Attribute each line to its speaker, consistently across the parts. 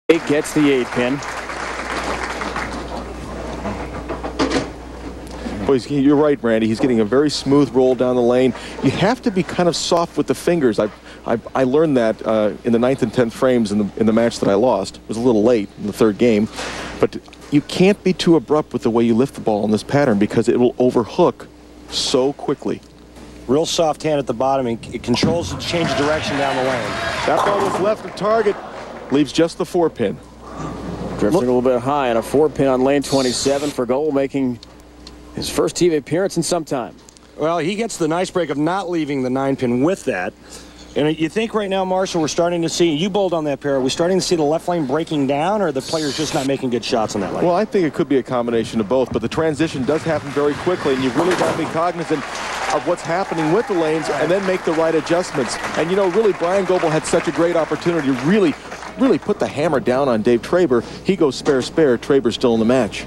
Speaker 1: Gets the 8-pin.
Speaker 2: Boys, you're right, Randy. He's getting a very smooth roll down the lane. You have to be kind of soft with the fingers. I learned that in the 9th and 10th frames in the match that I lost. It was a little late in the 3rd game. But you can't be too abrupt with the way you lift the ball in this pattern because it will overhook so quickly.
Speaker 3: Real soft hand at the bottom, and it controls the change of direction down the lane.
Speaker 2: That ball was left of target. Leaves just the 4-pin.
Speaker 1: Drifting a little bit high on a 4-pin on lane 27 for Goble, making his first TV appearance in some time.
Speaker 3: Well, he gets the nice break of not leaving the 9-pin with that. And you think right now, Marshall, we're starting to see, you bowled on that pair, are we starting to see the left lane breaking down, or are the players just not making good shots on that lane?
Speaker 2: Well, I think it could be a combination of both, but the transition does happen very quickly, and you've really got to be cognizant of what's happening with the lanes and then make the right adjustments. And, you know, really, Bryan Goebel had such a great opportunity to really put the hammer down on Dave Traber. He goes spare. Traber's still in the match.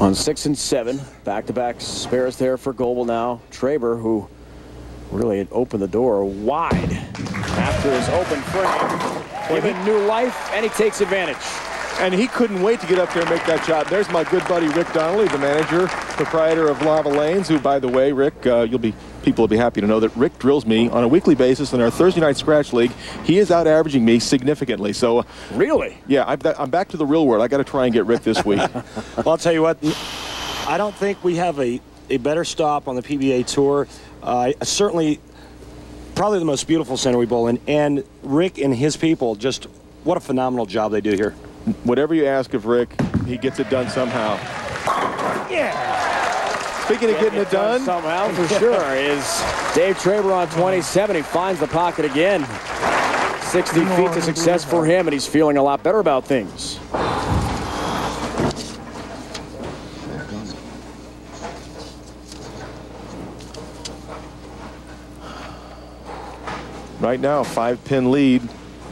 Speaker 1: On 6 and 7, back-to-back spares there for Goble now. Traber, who really had opened the door wide after his open frame, giving new life, and he takes advantage.
Speaker 2: And he couldn't wait to get up there and make that shot. There's my good buddy Rick Donnelly, the manager, proprietor of Lava Lanes, who, by the way, Rick, people will be happy to know that Rick drills me on a weekly basis in our Thursday night scratch league. He is out averaging me significantly. So,
Speaker 1: really?
Speaker 2: Yeah, I'm back to the real world. I got to try and get Rick this week.
Speaker 3: Well, I'll tell you what, I don't think we have a better stop on the PBA tour. Certainly, probably the most beautiful center we bowl in. And Rick and his people, just what a phenomenal job they do here.
Speaker 2: Whatever you ask of Rick, he gets it done somehow.
Speaker 3: Yeah.
Speaker 2: Speaking of getting it done,
Speaker 1: somehow for sure is Dave Traber on 27. He finds the pocket again. 60 feet to success for him, and he's feeling a lot better about things.
Speaker 2: Right now, 5-pin lead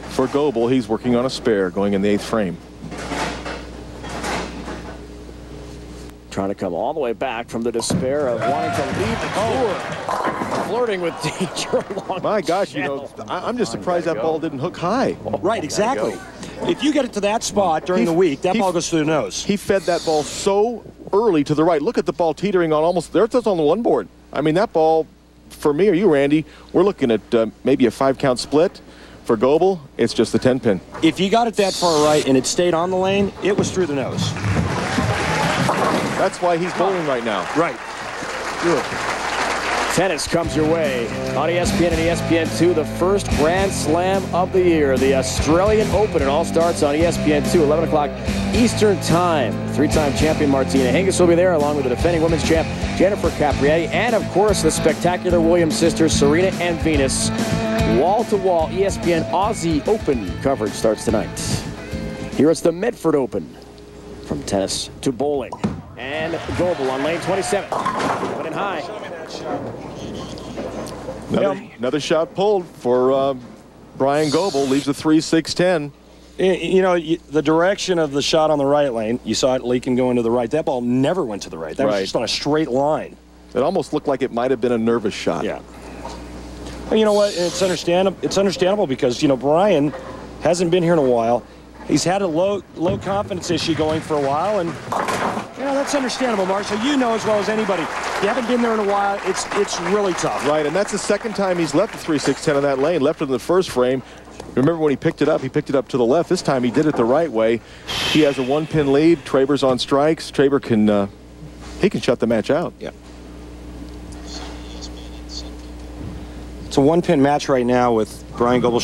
Speaker 2: for Goble. He's working on a spare going in the 8th frame.
Speaker 1: Trying to come all the way back from the despair of wanting to leave the tour. Flirting with danger along.
Speaker 2: My gosh, you know, I'm just surprised that ball didn't hook high.
Speaker 3: Right, exactly. If you get it to that spot during the week, that ball goes through the nose.
Speaker 2: He fed that ball so early to the right. Look at the ball teetering on almost there. It's on the 1 board. I mean, that ball, for me or you, Randy, we're looking at maybe a 5-count split. For Goble, it's just the 10-pin.
Speaker 3: If you got it that far right and it stayed on the lane, it was through the nose.
Speaker 2: That's why he's bowling right now.
Speaker 3: Right.
Speaker 2: Good.
Speaker 1: Tennis comes your way on ESPN and ESPN2, the first Grand Slam of the year, the Australian Open. It all starts on ESPN2, 11 o'clock Eastern Time. 3-time champion Martina Hingis will be there, along with the defending women's champ Jennifer Capriati, and, of course, the spectacular Williams sisters Serena and Venus. Wall-to-wall ESPN Aussie Open coverage starts tonight. Here it's the Medford Open. From tennis to bowling. And Goble on lane 27. Coming in high.
Speaker 2: Another shot pulled for Bryan Goebel. Leaves a 3-6-10.
Speaker 3: You know, the direction of the shot on the right lane, you saw it leaking going to the right. That ball never went to the right. That was just on a straight line.
Speaker 2: It almost looked like it might have been a nervous shot.
Speaker 3: Yeah. And you know what? It's understandable. It's understandable because, you know, Bryan hasn't been here in a while. He's had a low confidence issue going for a while, and you know, that's understandable, Marshall. You know as well as anybody. If you haven't been there in a while, it's really tough.
Speaker 2: Right, and that's the 2nd time he's left the 3-6-10 on that lane. Left it in the 1st frame. Remember when he picked it up to the left. This time he did it the right way. He has a 1-pin lead. Traber's on strikes. Traber can he can shut the match out.
Speaker 3: Yeah. It's a 1-pin match right now with Bryan Goebel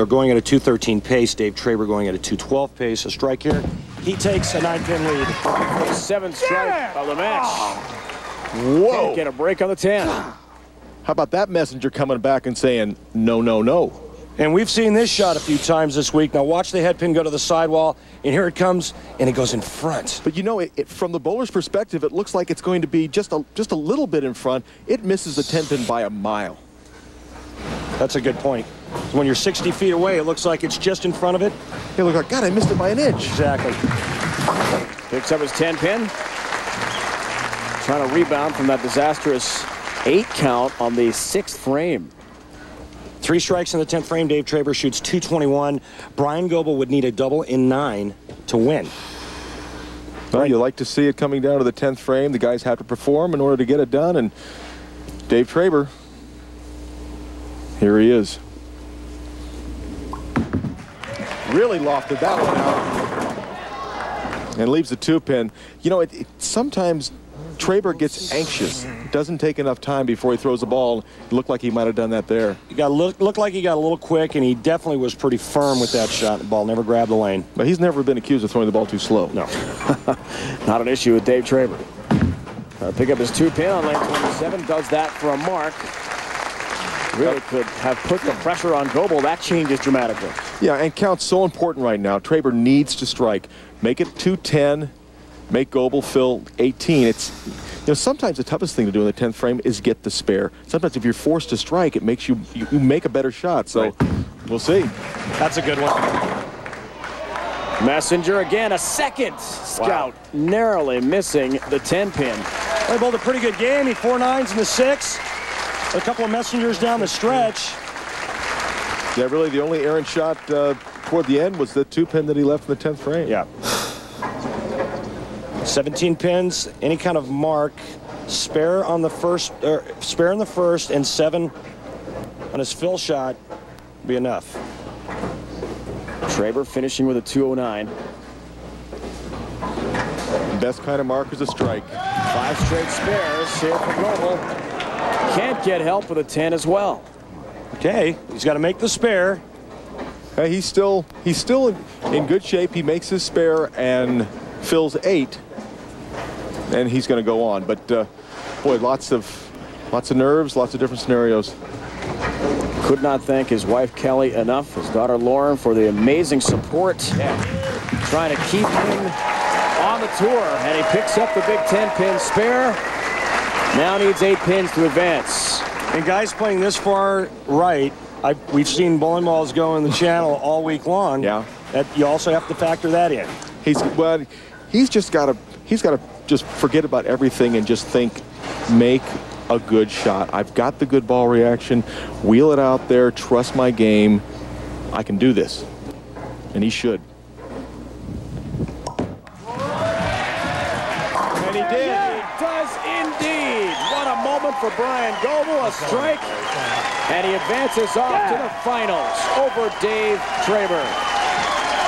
Speaker 3: going at a 2:13 pace, Dave Traber going at a 2:12 pace. A strike here. He takes a 9-pin lead.
Speaker 1: 7th strike of the match.
Speaker 2: Whoa!
Speaker 1: Can't get a break on the 10.
Speaker 2: How about that messenger coming back and saying, no, no, no?
Speaker 3: And we've seen this shot a few times this week. Now watch the head pin go to the sidewall, and here it comes, and it goes in front.
Speaker 2: But you know, from the bowler's perspective, it looks like it's going to be just a little bit in front. It misses the 10-pin by a mile.
Speaker 3: That's a good point. When you're 60 feet away, it looks like it's just in front of it.
Speaker 2: You look like, God, I missed it by an inch.
Speaker 3: Exactly.
Speaker 1: Picks up his 10-pin. Trying to rebound from that disastrous 8 count on the 6th frame.
Speaker 3: 3 strikes in the 10th frame. Dave Traber shoots .221. Bryan Goebel would need a double in 9 to win.
Speaker 2: Well, you like to see it coming down to the 10th frame. The guys have to perform in order to get it done. And Dave Traber, here he is. Really lofted that one out. And leaves the 2-pin. You know, sometimes Traber gets anxious. It doesn't take enough time before he throws the ball. It looked like he might have done that there.
Speaker 3: He looked like he got a little quick, and he definitely was pretty firm with that shot. The ball never grabbed the lane.
Speaker 2: But he's never been accused of throwing the ball too slow.
Speaker 3: No.
Speaker 1: Not an issue with Dave Traber. Pick up his 2-pin on lane 27. Does that for a mark. Really could have put the pressure on Goble. That changes dramatically.
Speaker 2: Yeah, and count's so important right now. Traber needs to strike. Make it 210. Make Goble fill 18. It's, you know, sometimes the toughest thing to do in the 10th frame is get the spare. Sometimes if you're forced to strike, it makes you make a better shot. So
Speaker 3: right.
Speaker 2: We'll see.
Speaker 3: That's a good one.
Speaker 1: Messenger again, a second scout, narrowly missing the 10-pin.
Speaker 3: They bowled a pretty good game. He 4 9s in the 6. A couple of messengers down the stretch.
Speaker 2: Yeah, really the only errant shot toward the end was the 2-pin that he left in the 10th frame.
Speaker 3: Yeah. 17 pins, any kind of mark, spare on the first, spare in the first, and 7 on his fill shot would be enough.
Speaker 1: Traber finishing with a 209.
Speaker 2: Best kind of mark is a strike.
Speaker 1: 5 straight spares here for Goble. Can't get help with a 10 as well.
Speaker 3: Okay, he's got to make the spare.
Speaker 2: Hey, he's still in good shape. He makes his spare and fills 8, and he's going to go on. But boy, lots of nerves, lots of different scenarios.
Speaker 1: Could not thank his wife Kelly enough, his daughter Lauren, for the amazing support. Trying to keep him on the tour, and he picks up the big 10-pin spare. Now needs 8 pins to advance.
Speaker 3: And guys playing this far right, we've seen bowling balls go in the channel all week long.
Speaker 2: Yeah.
Speaker 3: You also have to factor that in.
Speaker 2: He's just got to just forget about everything and just think, make a good shot. I've got the good ball reaction. Wheel it out there. Trust my game. I can do this. And he should. And he did.
Speaker 1: He does indeed. What a moment for Bryan Goebel. A strike. And he advances off to the finals over Dave Traber.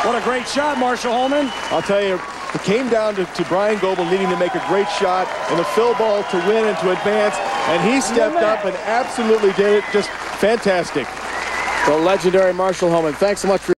Speaker 3: What a great shot, Marshall Holman.
Speaker 2: I'll tell you, it came down to Bryan Goebel needing to make a great shot and a fill ball to win and to advance, and he stepped up and absolutely did it. Just fantastic.
Speaker 1: The legendary Marshall Holman. Thanks so much for